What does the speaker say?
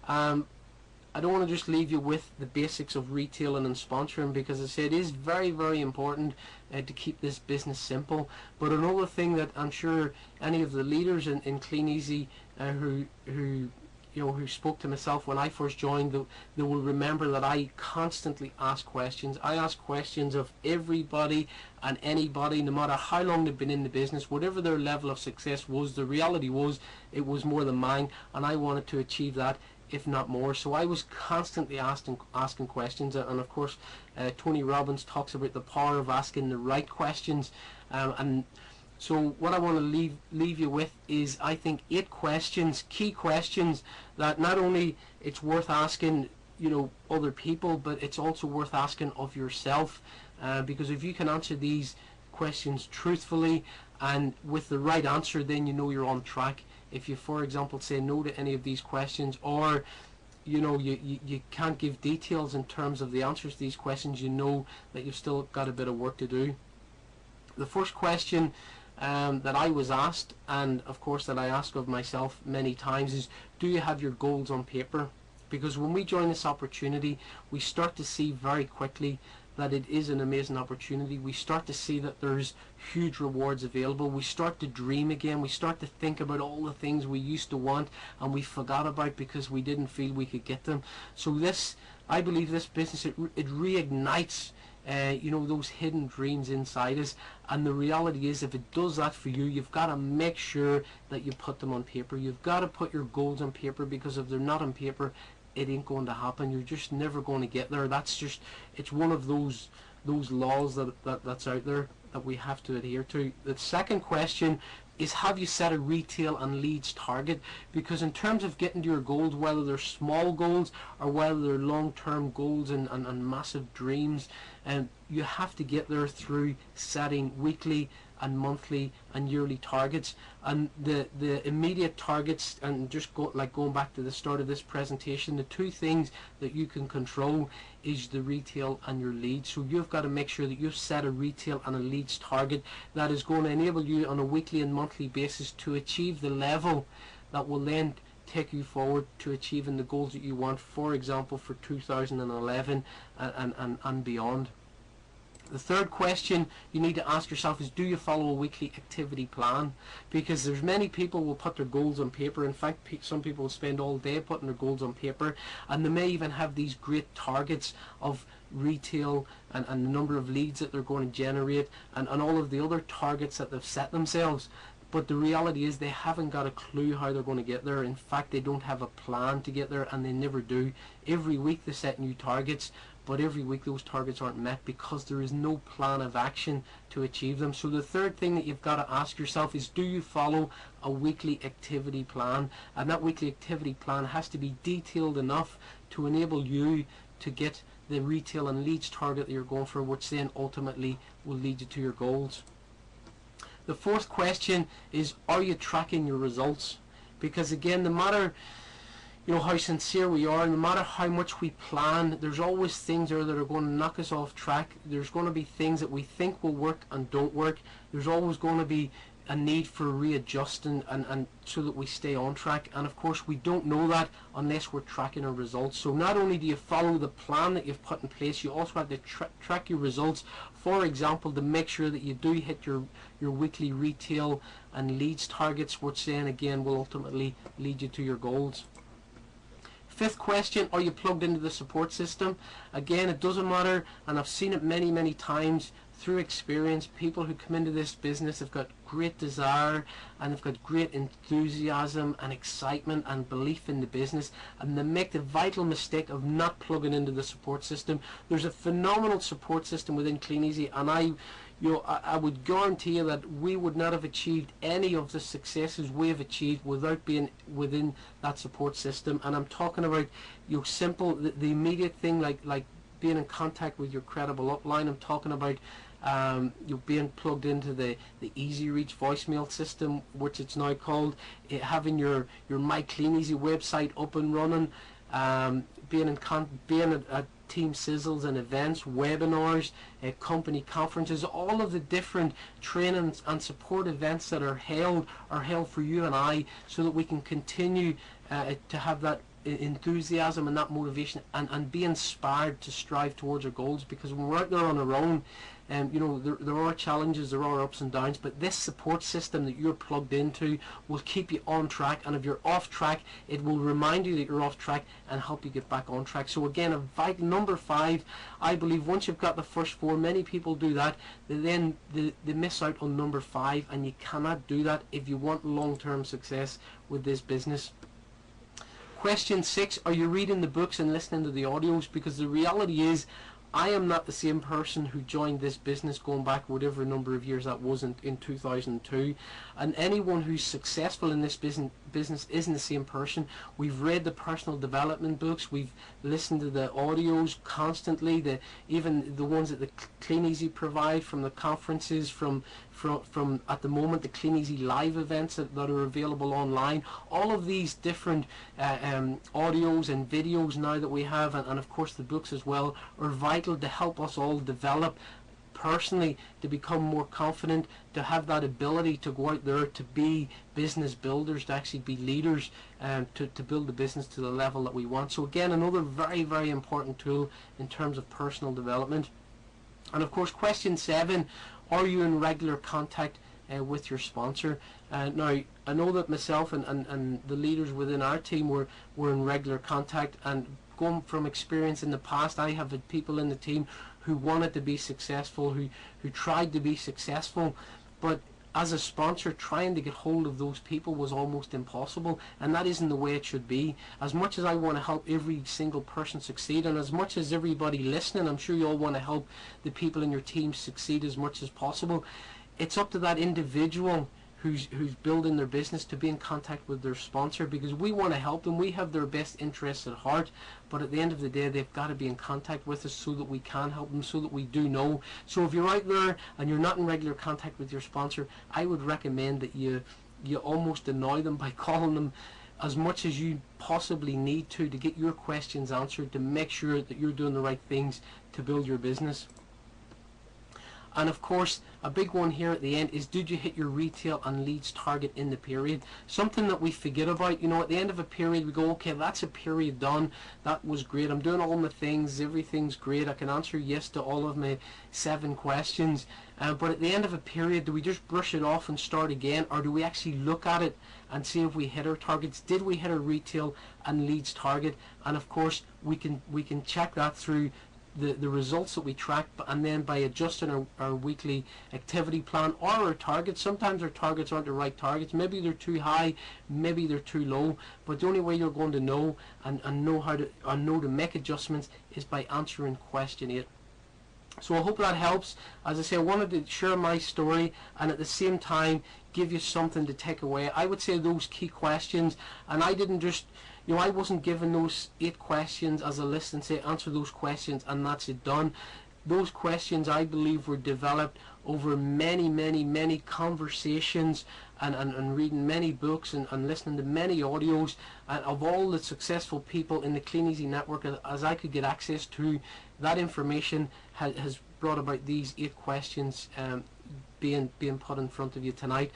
I don't want to just leave you with the basics of retailing and sponsoring, because as I say, it is very, very important to keep this business simple. But another thing that I'm sure any of the leaders in Clean Easy who spoke to myself when I first joined, they will remember that I constantly ask questions. I ask questions of everybody and anybody, no matter how long they've been in the business, whatever their level of success was. The reality was it was more than mine, and I wanted to achieve that, if not more. So I was constantly asking questions, and of course Tony Robbins talks about the power of asking the right questions, and so what I want to leave you with is, I think, 8 questions, key questions, that not only it's worth asking other people, but it's also worth asking of yourself, because if you can answer these questions truthfully and with the right answer, then you're on track. If you, for example, say no to any of these questions, or you can't give details in terms of the answers to these questions, that you've still got a bit of work to do. The first question that I was asked, and of course that I ask of myself many times, is, do you have your goals on paper? Because when we join this opportunity, we start to see very quickly that it is an amazing opportunity. We start to see that there's huge rewards available. We start to dream again. We start to think about all the things we used to want and we forgot about because we didn't feel we could get them. So I believe this business, it reignites those hidden dreams inside us, and the reality is, if it does that for you, you've got to make sure that you put them on paper. You've got to put your goals on paper, because if they're not on paper, it ain't going to happen. You're just never going to get there. It's one of those laws that's out there that we have to adhere to. The second question is, have you set a retail and leads target? Because in terms of getting to your goals, whether they're small goals or whether they're long-term goals and massive dreams, you have to get there through setting weekly and monthly and yearly targets. And the immediate targets, and just going back to the start of this presentation, the 2 things that you can control is the retail and your leads. So you've got to make sure that you've set a retail and a leads target that is going to enable you on a weekly and monthly basis to achieve the level that will then take you forward to achieving the goals that you want, for example for 2011 and beyond. The third question you need to ask yourself is, do you follow a weekly activity plan? Because there's many people will put their goals on paper. In fact, some people will spend all day putting their goals on paper, and they may even have these great targets of retail and the number of leads that they're going to generate and all of the other targets that they've set themselves. But the reality is, they haven't got a clue how they're going to get there. In fact, they don't have a plan to get there, and they never do. Every week they set new targets, but every week those targets aren't met because there is no plan of action to achieve them. So the third thing that you've got to ask yourself is, do you follow a weekly activity plan? And that weekly activity plan has to be detailed enough to enable you to get the retail and leads target that you're going for, which then ultimately will lead you to your goals. The fourth question is, are you tracking your results? Because again, no matter how sincere we are, no matter how much we plan, there's always things there that are going to knock us off track. There's going to be things that we think will work and don't work. There's always going to be a need for readjusting and so that we stay on track. And of course, we don't know that unless we're tracking our results. So not only do you follow the plan that you've put in place, you also have to track your results. For example, to make sure that you do hit your weekly retail and leads targets, which then again will ultimately lead you to your goals. Fifth question, are you plugged into the support system? Again, it doesn't matter, and I've seen it many times through experience. People who come into this business have got great desire and they've got great enthusiasm and excitement and belief in the business, and they make the vital mistake of not plugging into the support system. There's a phenomenal support system within Clean Easy, and I would guarantee you that we would not have achieved any of the successes we have achieved without being within that support system. And I'm talking about simple, the immediate thing like being in contact with your credible upline. I'm talking about being plugged into the Easy Reach voicemail system, which it's now called, having your My Clean Easy website up and running, being at team sizzles and events, webinars, company conferences, all of the different training and support events that are held for you and I, so that we can continue to have that enthusiasm and that motivation, and be inspired to strive towards our goals. Because when we're out there on our own, you know, there are challenges, there are ups and downs, but this support system that you're plugged into will keep you on track, and if you're off track, it will remind you that you're off track and help you get back on track. So again, a vital number 5, I believe once you've got the first 4, many people do that, then they miss out on number 5, and you cannot do that if you want long-term success with this business. Question 6, are you reading the books and listening to the audios? Because the reality is, I am not the same person who joined this business going back whatever number of years that was in 2002, and anyone who's successful in this business isn't the same person. We've read the personal development books, we've listened to the audios constantly, even the ones that the Clean Easy provide, from the conferences, from at the moment the Clean Easy live events that are available online. All of these different audios and videos now that we have, and of course the books as well, are vital to help us all develop personally, to become more confident, to have that ability to go out there to be business builders, to actually be leaders, to build the business to the level that we want. So again, another very, very important tool in terms of personal development. And of course, question 7, are you in regular contact with your sponsor? Now, I know that myself and the leaders within our team were in regular contact, and going from experience in the past, I have had people in the team who wanted to be successful, who tried to be successful, but as a sponsor, trying to get hold of those people was almost impossible, and that isn't the way it should be. As much as I want to help every single person succeed, and as much as everybody listening, I'm sure you all want to help the people in your team succeed as much as possible, it's up to that individual who's building their business to be in contact with their sponsor, because we want to help them. We have their best interests at heart, but at the end of the day, they've got to be in contact with us so that we can help them, so that we do know. So if you're out there and you're not in regular contact with your sponsor, I would recommend that you almost annoy them by calling them as much as you possibly need to get your questions answered, to make sure that you're doing the right things to build your business. And of course, a big one here at the end is, did you hit your retail and leads target in the period? Something that we forget about. You know, at the end of a period, we go, okay, that's a period done. That was great. I'm doing all my things. Everything's great. I can answer yes to all of my 7 questions. But at the end of a period, do we just brush it off and start again? Or do we actually look at it and see if we hit our targets? Did we hit our retail and leads target? And of course, we can check that through the results that we track, and then by adjusting our weekly activity plan or our targets. Sometimes our targets aren't the right targets. Maybe they're too high, maybe they're too low, but the only way you're going to know and know how to make adjustments is by answering question 8. So I hope that helps. As I say, I wanted to share my story and at the same time give you something to take away. I would say those key questions, and I didn't just, you know, I wasn't given those 8 questions as a list and say answer those questions and that's it done. Those questions, I believe, were developed over many conversations and reading many books and listening to many audios, and of all the successful people in the Clean Easy network, as I could get access to, that information has brought about these 8 questions being put in front of you tonight.